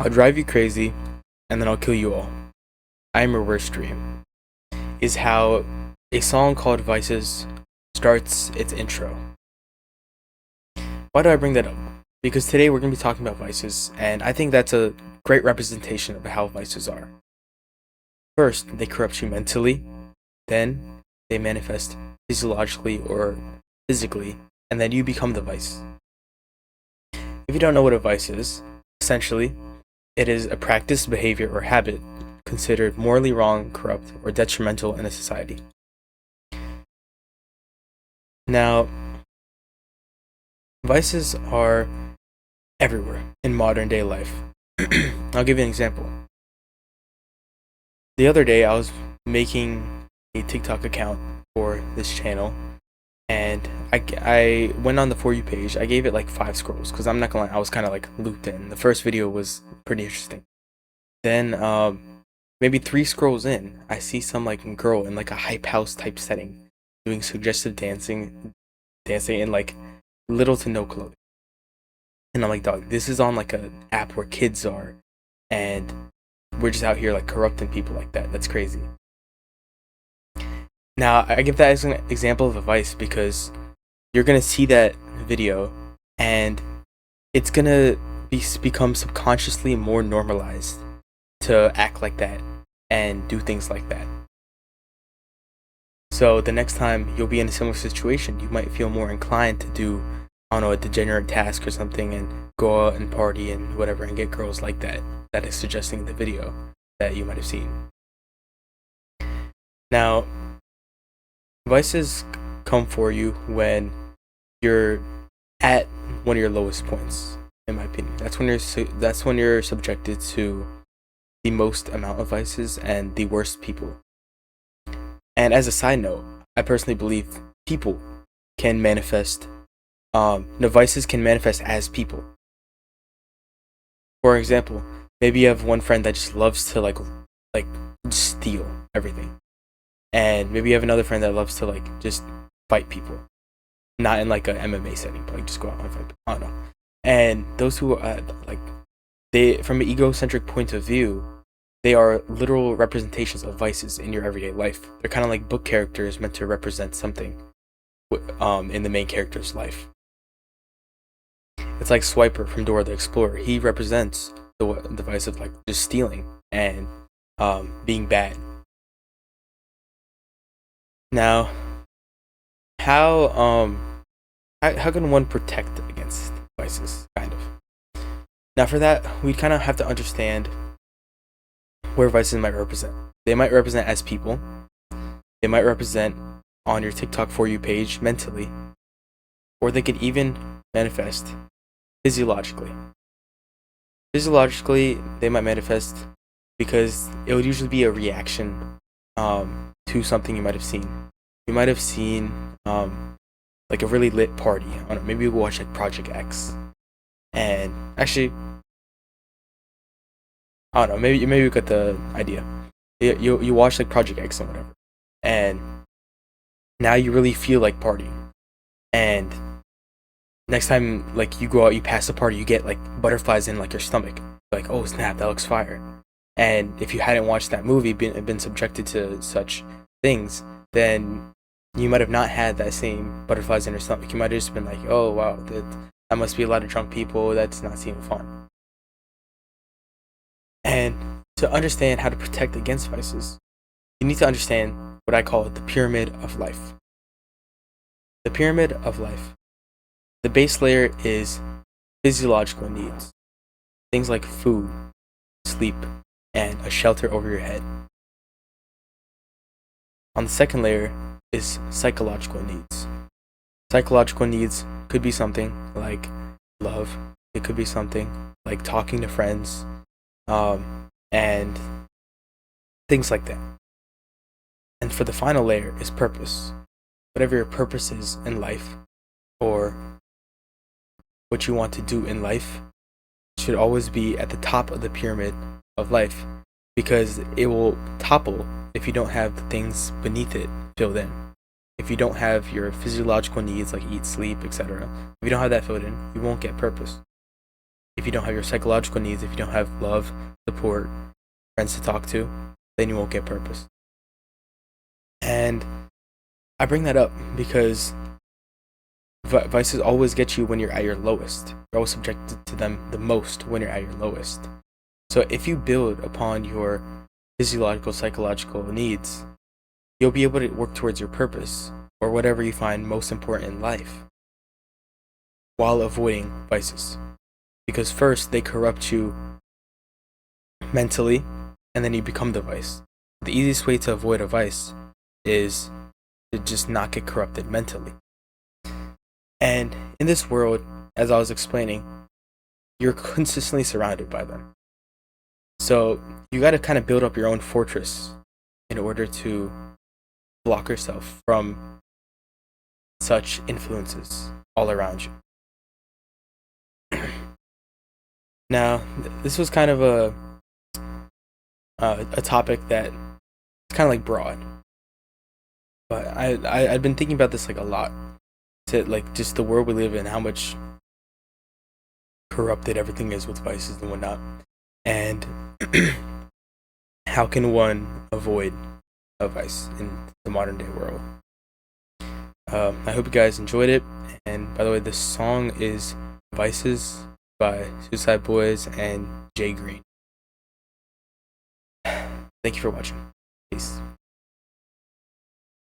I'll drive you crazy, and then I'll kill you all. I am your worst dream, is how a song called Vices starts its intro. Why do I bring that up? Because today we're going to be talking about vices, and I think that's a great representation of how vices are. First, they corrupt you mentally, then they manifest physiologically or physically, and then you become the vice. If you don't know what a vice is, essentially, it is a practice, behavior, or habit considered morally wrong, corrupt, or detrimental in a society. Now, vices are everywhere in modern day life. I'll give you an example. The other day, I was making a TikTok account for this channel, and I went on the For You page. I gave it like 5 scrolls because I'm not gonna lie, I was kind of like looped in. The first video was pretty interesting. Then, maybe 3 scrolls in, I see some like girl in like a hype house type setting doing suggestive dancing in like little to no clothing. And I'm like, dog, this is on like a app where kids are, and we're just out here like corrupting people like that. That's crazy. Now, I give that as an example of a vice because you're gonna see that video, and it's gonna become subconsciously more normalized to act like that and do things like that. So the next time you'll be in a similar situation, you might feel more inclined to do, I don't know, a degenerate task or something and go out and party and whatever and get girls like that is suggesting the video that you might have seen. Now, vices come for you when you're at one of your lowest points, in my opinion. That's when you're subjected to the most amount of vices and the worst people. And as a side note, I personally believe people can manifest, the vices can manifest as people. For example, maybe you have one friend that just loves to like steal everything, and maybe you have another friend that loves to like just fight people, not in like a MMA setting, but like just go out and fight people. I don't know. And those who are they, from an egocentric point of view, they are literal representations of vices in your everyday life. They're kind of like book characters meant to represent something in the main character's life. It's like Swiper from Dora the Explorer. He represents the vice of like just stealing and being bad. Now, how can one protect against vices? Kind of. Now, for that, we kind of have to understand where vices might represent. They might represent as people. They might represent on your TikTok For You page mentally, or they could even manifest physiologically. Physiologically, they might manifest because it would usually be a reaction to something you might have seen. You might have seen like a really lit party. I don't know, maybe you watch like Project X, and actually, I don't know. Maybe you got the idea. You watch like Project X or whatever, and now you really feel like partying. And next time like you go out, you pass the party, you get like butterflies in like your stomach. Like, oh snap, that looks fire. And if you hadn't watched that movie, been subjected to such things, then you might have not had that same butterflies in your stomach. You might have just been like, oh wow, that must be a lot of drunk people. That's not seem fun. And to understand how to protect against vices, you need to understand what I call the pyramid of life. The pyramid of life. The base layer is physiological needs. Things like food, sleep, and a shelter over your head. On the second layer is psychological needs. Psychological needs could be something like love. It could be something like talking to friends, and things like that. And for the final layer is purpose. Whatever your purpose is in life, or what you want to do in life, should always be at the top of the pyramid of life, because it will topple if you don't have the things beneath it filled in. If you don't have your physiological needs like eat, sleep, etc., if you don't have that filled in, you won't get purpose. If you don't have your psychological needs, if you don't have love, support, friends to talk to, then you won't get purpose. And I bring that up because vices always get you when you're at your lowest. You're always subjected to them the most when you're at your lowest. So if you build upon your physiological, psychological needs, you'll be able to work towards your purpose or whatever you find most important in life while avoiding vices. Because first, they corrupt you mentally, and then you become the vice. The easiest way to avoid a vice is to just not get corrupted mentally. And in this world, as I was explaining, you're consistently surrounded by them. So you got to kind of build up your own fortress in order to block yourself from such influences all around you. Now, this was kind of a topic that it's kind of like broad, but I've been thinking about this like a lot, to like just the world we live in, how much corrupted everything is with vices and whatnot, and how can one avoid a vice in the modern day world. I hope you guys enjoyed it, and by the way, this song is Vices by Suicide Boys and Jay Green. Thank you for watching. Peace.